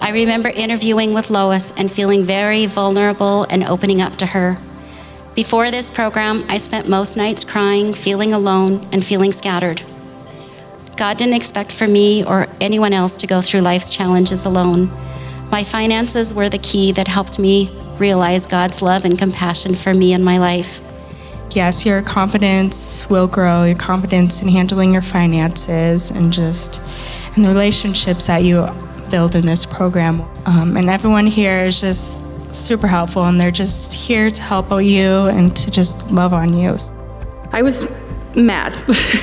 I remember interviewing with Lois and feeling very vulnerable and opening up to her. Before this program, I spent most nights crying, feeling alone, and feeling scattered. God didn't expect for me or anyone else to go through life's challenges alone. My finances were the key that helped me realize God's love and compassion for me in my life. Yes, your confidence will grow, your confidence in handling your finances and the relationships that you build in this program. And everyone here is just super helpful, and they're just here to help out you and to just love on you. I was mad.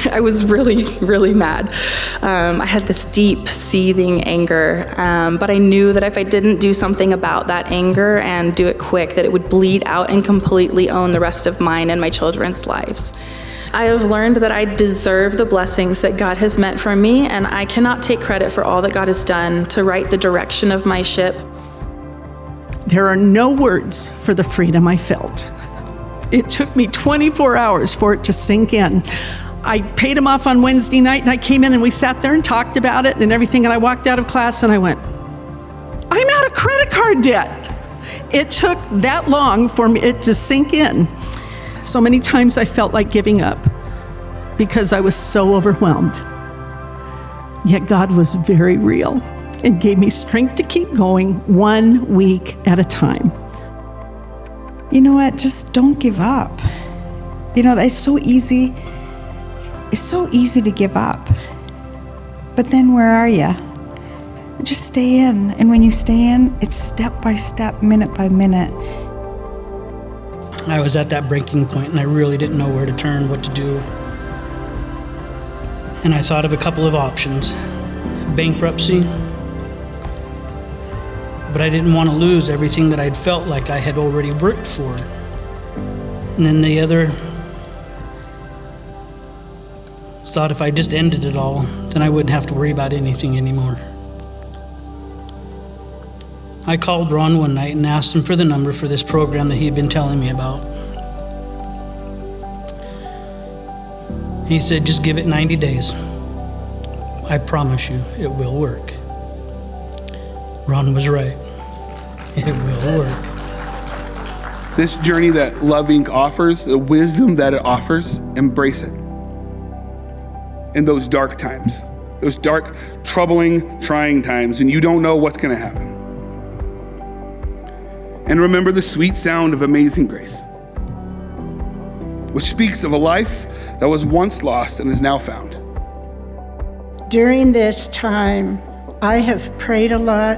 I was really, really mad. I had this deep, seething anger, but I knew that if I didn't do something about that anger and do it quick, that it would bleed out and completely own the rest of mine and my children's lives. I have learned that I deserve the blessings that God has meant for me, and I cannot take credit for all that God has done to right the direction of my ship. There are no words for the freedom I felt. It took me 24 hours for it to sink in. I paid him off on Wednesday night, and I came in and we sat there and talked about it and everything, and I walked out of class and I went, I'm out of credit card debt. It took that long for it to sink in. So many times I felt like giving up because I was so overwhelmed. Yet God was very real and gave me strength to keep going 1 week at a time. You know what? Just don't give up. You know, it's so easy. It's so easy to give up. But then where are you? Just stay in. And when you stay in, it's step by step, minute by minute. I was at that breaking point and I really didn't know where to turn, what to do. And I thought of a couple of options. Bankruptcy, but I didn't want to lose everything that I'd felt like I had already worked for. And then the other thought if I just ended it all, then I wouldn't have to worry about anything anymore. I called Ron one night and asked him for the number for this program that he had been telling me about. He said, just give it 90 days. I promise you, it will work. Ron was right. It will work. This journey that Love Inc. offers, the wisdom that it offers, embrace it. In those dark times, those dark, troubling, trying times, and you don't know what's going to happen. And remember the sweet sound of Amazing Grace, which speaks of a life that was once lost and is now found. During this time, I have prayed a lot,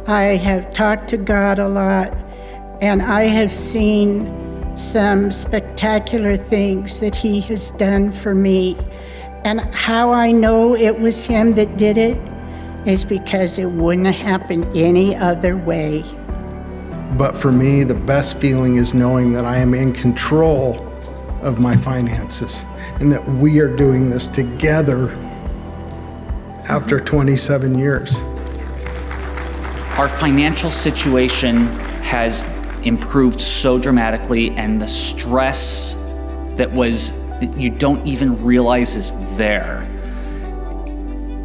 I have talked to God a lot, and I have seen some spectacular things that He has done for me. And how I know it was Him that did it is because it wouldn't have happened any other way. But for me, the best feeling is knowing that I am in control of my finances and that we are doing this together after 27 years. Our financial situation has improved so dramatically, and the stress that you don't even realize is there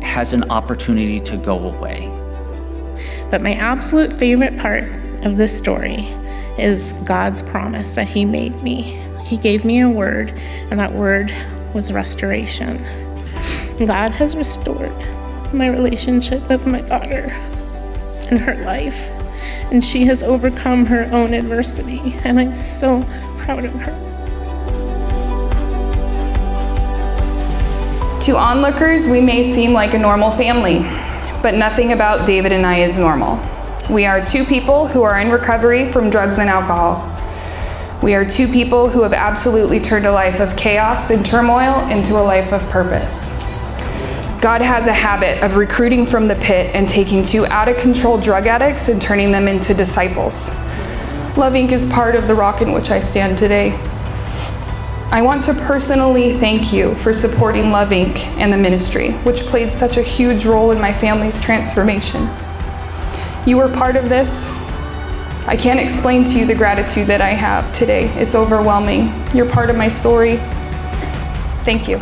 has an opportunity to go away. But my absolute favorite part of this story is God's promise that He made me. He gave me a word, and that word was restoration. God has restored my relationship with my daughter and her life, and she has overcome her own adversity, and I'm so proud of her. To onlookers, we may seem like a normal family, but nothing about David and I is normal. We are two people who are in recovery from drugs and alcohol. We are two people who have absolutely turned a life of chaos and turmoil into a life of purpose. God has a habit of recruiting from the pit and taking two out-of-control drug addicts and turning them into disciples. Love Inc. is part of the rock in which I stand today. I want to personally thank you for supporting Love Inc. and the ministry, which played such a huge role in my family's transformation. You were part of this. I can't explain to you the gratitude that I have today. It's overwhelming. You're part of my story. Thank you.